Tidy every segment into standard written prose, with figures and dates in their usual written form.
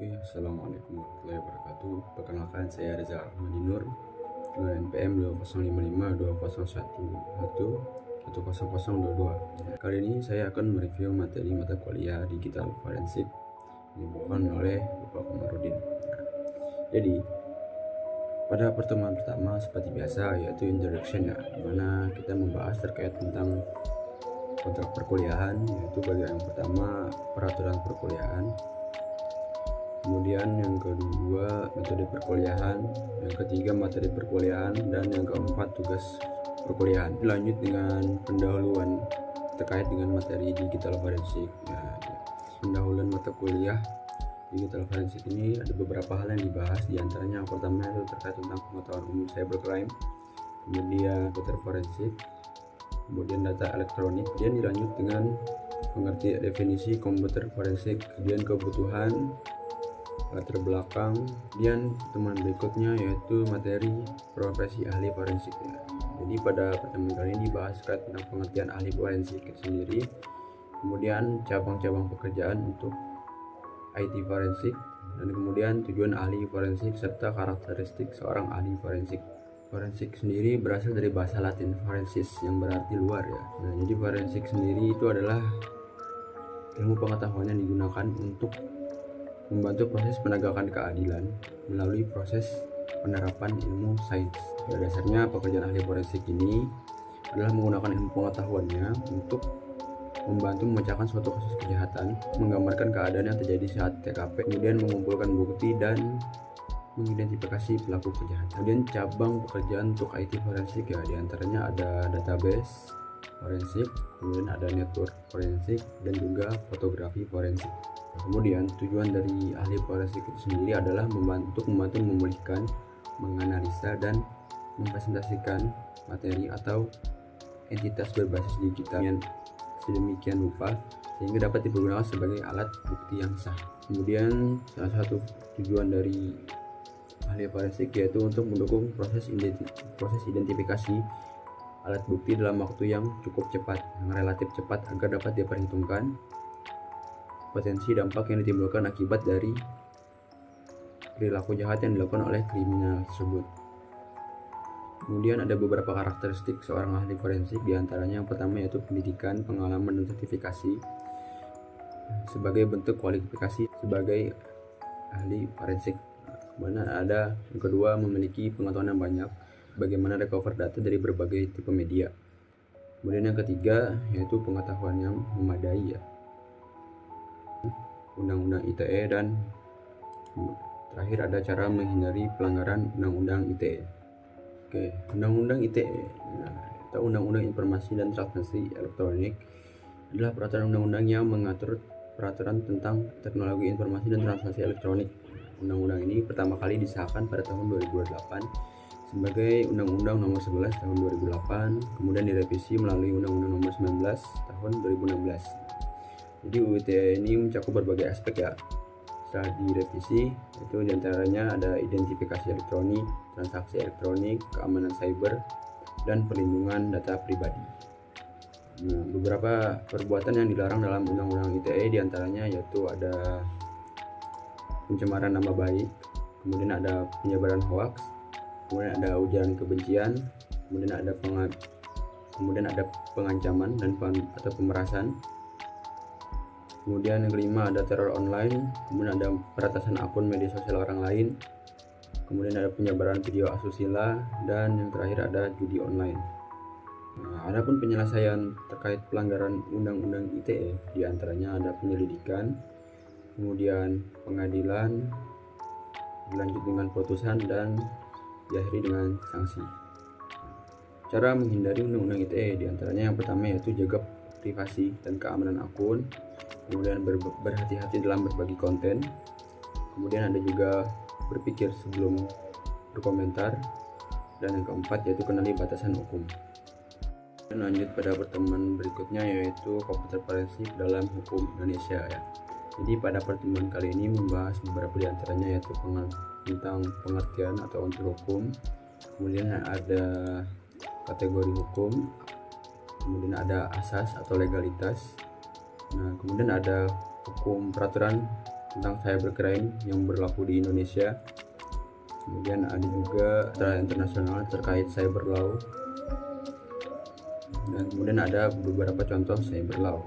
Assalamualaikum warahmatullahi wabarakatuh. Perkenalkan, saya Reza Rahmadi Nur dengan NPM 20552011110022. Kali ini saya akan mereview materi mata kuliah digital forensik yang dibawakan oleh Bapak Komarudin. Jadi pada pertemuan pertama seperti biasa yaitu introduction ya, dimana kita membahas terkait tentang kontrak perkuliahan, yaitu bagian yang pertama peraturan perkuliahan, kemudian yang kedua metode perkuliahan, yang ketiga materi perkuliahan, dan yang keempat tugas perkuliahan. Lanjut dengan pendahuluan terkait dengan materi digital forensik. Pendahuluan mata kuliah digital forensik ini ada beberapa hal yang dibahas, diantaranya yang pertama itu terkait tentang pengetahuan umum cybercrime, kemudian komputer forensik, kemudian data elektronik, kemudian dilanjut dengan pengertian definisi komputer forensik, kemudian kebutuhan, latar belakang, dan teman berikutnya yaitu materi profesi ahli forensik ya. Jadi pada pertemuan kali ini dibahas terkait tentang pengertian ahli forensik itu sendiri, kemudian cabang-cabang pekerjaan untuk IT forensik, dan kemudian tujuan ahli forensik serta karakteristik seorang ahli forensik. Forensik sendiri berasal dari bahasa Latin forensis yang berarti luar ya. Nah, jadi forensik sendiri itu adalah ilmu pengetahuan yang digunakan untuk membantu proses penegakan keadilan melalui proses penerapan ilmu sains. Pada dasarnya pekerjaan ahli forensik ini adalah menggunakan ilmu pengetahuannya untuk membantu memecahkan suatu kasus kejahatan, menggambarkan keadaan yang terjadi saat TKP, kemudian mengumpulkan bukti dan mengidentifikasi pelaku kejahatan. Kemudian cabang pekerjaan untuk IT forensik ya, diantaranya ada database forensik, kemudian ada network forensik, dan juga fotografi forensik. Kemudian tujuan dari ahli forensik itu sendiri adalah membantu memulihkan, menganalisa, dan mempresentasikan materi atau entitas berbasis digital yang sedemikian rupa sehingga dapat dipergunakan sebagai alat bukti yang sah. Kemudian salah satu tujuan dari ahli forensik yaitu untuk mendukung proses identifikasi alat bukti dalam waktu yang cukup cepat, yang relatif cepat, agar dapat diperhitungkan potensi dampak yang ditimbulkan akibat dari perilaku jahat yang dilakukan oleh kriminal tersebut. Kemudian ada beberapa karakteristik seorang ahli forensik, diantaranya yang pertama yaitu pendidikan, pengalaman, dan sertifikasi sebagai bentuk kualifikasi sebagai ahli forensik. Kemudian ada yang kedua, memiliki pengetahuan yang banyak bagaimana recover data dari berbagai tipe media. Kemudian yang ketiga yaitu pengetahuan yang memadai ya, undang-undang ITE, dan terakhir ada cara menghindari pelanggaran undang-undang ITE. Undang-undang ITE atau Undang-Undang Informasi dan Transaksi Elektronik adalah peraturan undang-undang yang mengatur peraturan tentang teknologi informasi dan transaksi elektronik. Undang-undang ini pertama kali disahkan pada tahun 2008 sebagai Undang-Undang Nomor 11 Tahun 2008, kemudian direvisi melalui Undang-Undang Nomor 19 Tahun 2016. Jadi UU ITE ini mencakup berbagai aspek ya. Setelah direvisi itu diantaranya ada identifikasi elektronik, transaksi elektronik, keamanan cyber, dan perlindungan data pribadi. Nah, beberapa perbuatan yang dilarang dalam Undang-Undang ITE diantaranya yaitu ada pencemaran nama baik, kemudian ada penyebaran hoaks, kemudian ada ujaran kebencian, kemudian ada pengancaman dan atau pemerasan. Kemudian yang kelima ada teror online, kemudian ada peretasan akun media sosial orang lain, kemudian ada penyebaran video asusila, dan yang terakhir ada judi online. Nah, adapun penyelesaian terkait pelanggaran Undang-Undang ITE diantaranya ada penyelidikan, kemudian pengadilan, dilanjut dengan putusan, dan diakhiri dengan sanksi. Cara menghindari Undang-Undang ITE diantaranya yang pertama yaitu jaga privasi dan keamanan akun, kemudian berhati-hati dalam berbagi konten, kemudian ada juga berpikir sebelum berkomentar, dan yang keempat yaitu kenali batasan hukum. Dan lanjut pada pertemuan berikutnya yaitu komputer forensik dalam hukum Indonesia ya. Jadi pada pertemuan kali ini membahas beberapa diantaranya yaitu tentang pengertian atau unsur hukum, kemudian ada kategori hukum, kemudian ada asas atau legalitas. Nah, kemudian ada hukum peraturan tentang cybercrime yang berlaku di Indonesia. Kemudian ada juga secara internasional terkait cyber law, dan kemudian ada beberapa contoh cyber law.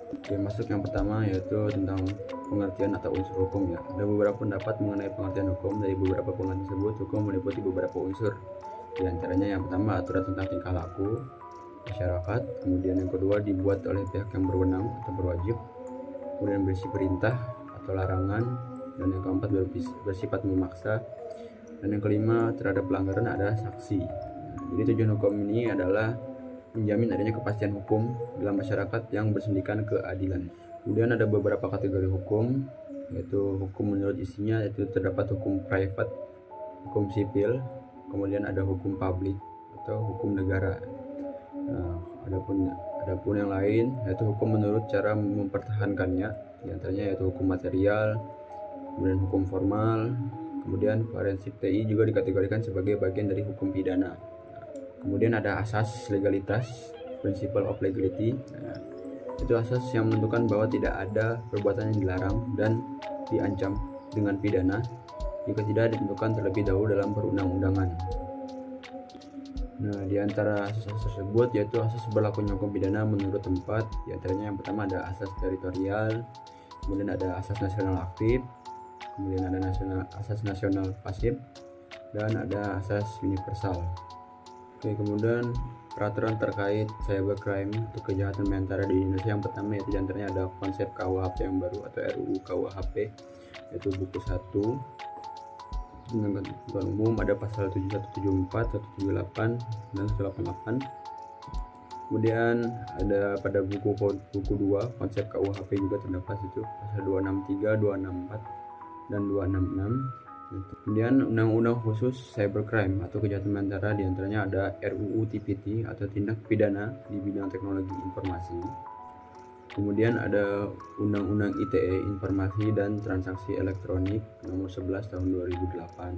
Oke, masuk yang pertama yaitu tentang pengertian atau unsur hukum ya. Ada beberapa pendapat mengenai pengertian hukum. Dari beberapa pengertian tersebut, hukum meliputi beberapa unsur. Di antaranya yang pertama aturan tentang tingkah laku masyarakat, kemudian yang kedua dibuat oleh pihak yang berwenang atau berwajib, kemudian berisi perintah atau larangan, dan yang keempat bersifat memaksa, dan yang kelima terhadap pelanggaran ada sanksi. Jadi tujuan hukum ini adalah menjamin adanya kepastian hukum dalam masyarakat yang bersendikan keadilan. Kemudian ada beberapa kategori hukum, yaitu hukum menurut isinya, yaitu terdapat hukum private, hukum sipil, kemudian ada hukum publik atau hukum negara. Nah, adapun yang lain yaitu hukum menurut cara mempertahankannya, diantaranya yaitu hukum material, kemudian hukum formal, kemudian forensik TI juga dikategorikan sebagai bagian dari hukum pidana. Kemudian ada asas legalitas, principle of legality. Nah, itu asas yang menentukan bahwa tidak ada perbuatan yang dilarang dan diancam dengan pidana jika tidak ditentukan terlebih dahulu dalam perundang-undangan. Nah, di antara asas tersebut yaitu asas berlakunya hukum pidana menurut tempat. Di antaranya yang pertama ada asas teritorial, kemudian ada asas nasional aktif, kemudian ada asas nasional pasif, dan ada asas universal. Oke, kemudian peraturan terkait cybercrime atau kejahatan mental di Indonesia yang pertama yaitu di antaranya ada konsep KUHP yang baru atau RUU KUHP, yaitu buku 1 dengan ketentuan umum, ada pasal 7174, 178, dan 188. Kemudian ada pada buku 2 konsep KUHP juga terdapat itu pasal 263, 264, dan 266. Kemudian undang-undang khusus cybercrime atau kejahatan mentara, diantaranya ada RUU TPT atau tindak pidana di bidang teknologi informasi. Kemudian ada undang-undang ITE, informasi dan transaksi elektronik, nomor 11 tahun 2008.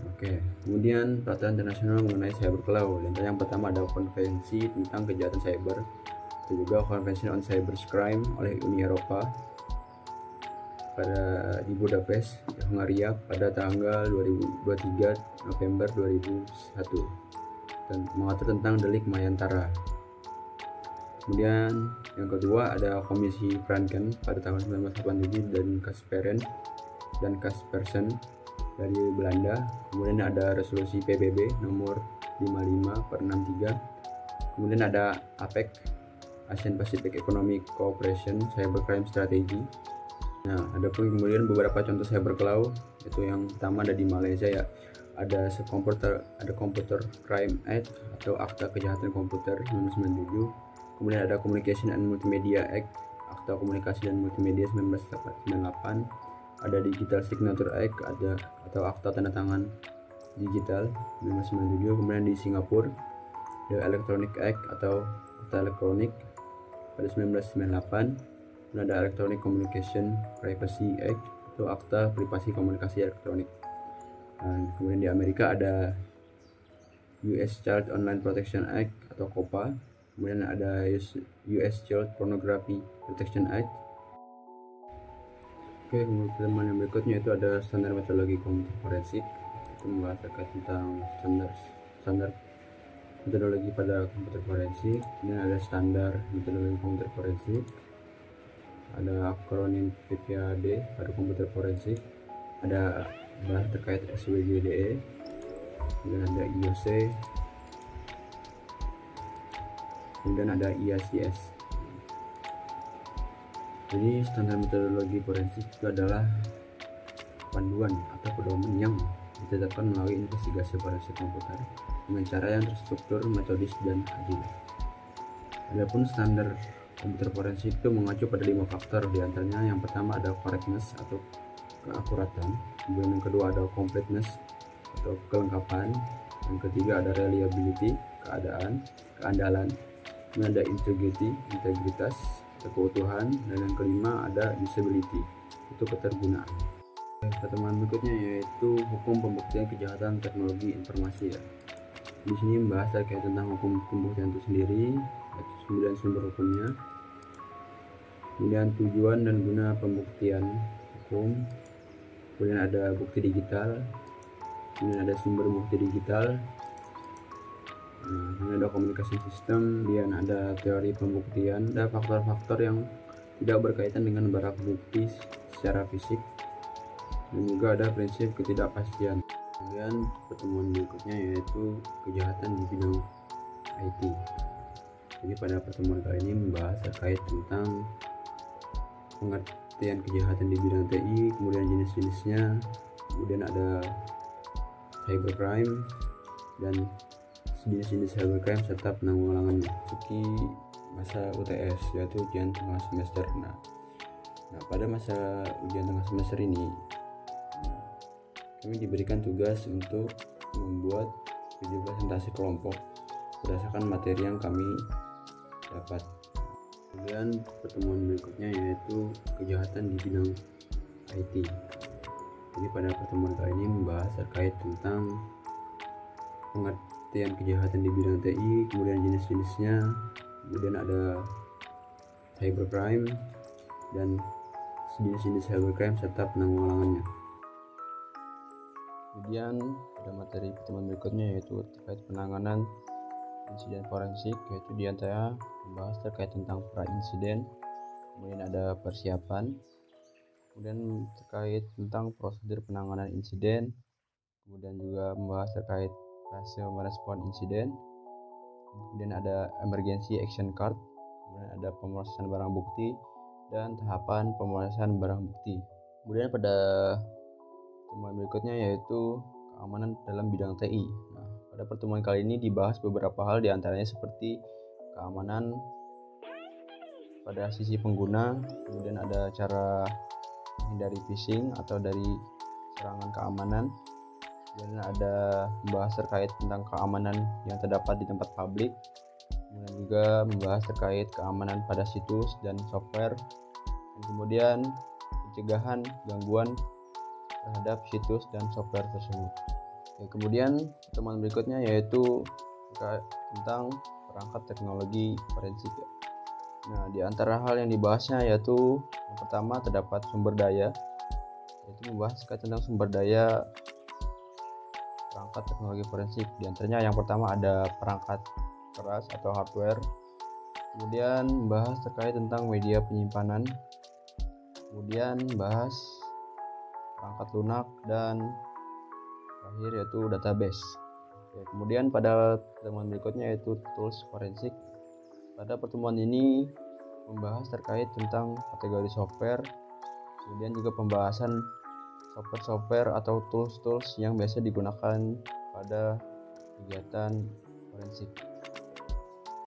Oke, kemudian peraturan internasional mengenai cyber law. Yang pertama ada konvensi tentang kejahatan cyber, itu juga Convention on Cybercrime oleh Uni Eropa di Budapest, Hungaria pada tanggal 23 November 2001 dan mengatur tentang delik mayantara. Kemudian yang kedua ada Komisi Franken pada tahun 1987 dan Kaspersen dari Belanda. Kemudian ada resolusi PBB nomor 55/63. Kemudian ada APEC, Asian Pacific Economic Cooperation Cybercrime Strategy. Nah, adapun kemudian beberapa contoh cyber law, itu yang pertama ada di Malaysia ya. Ada Computer Crime Act atau Akta Kejahatan Komputer 1997. Kemudian ada Communication and Multimedia Act, Akta Komunikasi dan Multimedia 1998. Ada Digital Signature Act atau Akta Tanda Tangan Digital 1997. Kemudian di Singapura ada Electronic Act atau Akta Elektronik pada 1998. Kemudian ada Electronic Communication Privacy Act atau Akta Privasi Komunikasi Elektronik. Dan kemudian di Amerika ada US Child Online Protection Act atau COPPA. Kemudian ada US Child Pornography Protection Act. Oke, kemudian yang berikutnya itu ada standar metodologi komputer forensik. Itu membahas terkait tentang standar metodologi pada komputer forensik. Kemudian ada standar metodologi komputer forensik. Ada akronim PPAD pada komputer forensik. Ada bahas terkait SWGDE. Kemudian ada IOC. Kemudian ada IACS. Jadi standar metodologi forensik itu adalah panduan atau pedoman yang ditetapkan melalui investigasi forensik komputer dengan cara yang terstruktur, metodis, dan adil. Adapun standar komputer forensik itu mengacu pada 5 faktor, diantaranya yang pertama ada correctness atau keakuratan, kemudian yang kedua ada completeness atau kelengkapan, yang ketiga ada reliability, keandalan, kemudian ada integrity, integritas atau keutuhan, dan yang kelima ada usability, itu ketergunaan. Pertemuan berikutnya yaitu hukum pembuktian kejahatan teknologi informasi ya. Di sini membahas terkait tentang hukum pembuktian itu sendiri, yaitu 9 sumber hukumnya, kemudian tujuan dan guna pembuktian hukum, kemudian ada bukti digital, kemudian ada sumber bukti digital, kemudian ada komunikasi sistem, kemudian ada teori pembuktian, ada faktor-faktor yang tidak berkaitan dengan barang bukti secara fisik, dan juga ada prinsip ketidakpastian. Kemudian pertemuan berikutnya yaitu kejahatan di bidang IT. Jadi pada pertemuan kali ini membahas terkait tentang pengertian kejahatan di bidang TI, kemudian jenis-jenisnya, kemudian ada cybercrime dan jenis-jenis cybercrime serta penanggulangannya. Memasuki masa UTS yaitu ujian tengah semester. Nah, pada masa ujian tengah semester ini kami diberikan tugas untuk membuat video presentasi kelompok berdasarkan materi yang kami dapat. Kemudian pertemuan berikutnya yaitu kejahatan di bidang IT. Jadi pada pertemuan kali ini membahas terkait tentang pengertian kejahatan di bidang TI, kemudian jenis-jenisnya, kemudian ada cybercrime dan jenis-jenis cybercrime serta penanggulangannya. Kemudian pada materi pertemuan berikutnya yaitu terkait penanganan insiden forensik, yaitu diantara membahas terkait tentang pra insiden, kemudian ada persiapan, kemudian terkait tentang prosedur penanganan insiden, kemudian juga membahas terkait fase merespon insiden, kemudian ada emergency action card, kemudian ada pemrosesan barang bukti dan tahapan pemrosesan barang bukti. Kemudian pada pertemuan berikutnya yaitu keamanan dalam bidang TI. Nah, pada pertemuan kali ini dibahas beberapa hal, diantaranya seperti keamanan pada sisi pengguna, kemudian ada cara menghindari phishing atau dari serangan keamanan, kemudian ada membahas terkait tentang keamanan yang terdapat di tempat publik, kemudian juga membahas terkait keamanan pada situs dan software, dan kemudian pencegahan gangguan terhadap situs dan software tersebut. Kemudian pertemuan berikutnya yaitu tentang perangkat teknologi forensik. Nah, di antara hal yang dibahasnya yaitu yang pertama terdapat sumber daya, yaitu membahas terkait tentang sumber daya perangkat teknologi forensik. Di antaranya yang pertama ada perangkat keras atau hardware, kemudian membahas terkait tentang media penyimpanan, kemudian membahas perangkat lunak, dan terakhir yaitu database. Kemudian pada pertemuan berikutnya yaitu tools forensik. Pada pertemuan ini membahas terkait tentang kategori software, kemudian juga pembahasan software atau tools yang biasa digunakan pada kegiatan forensik.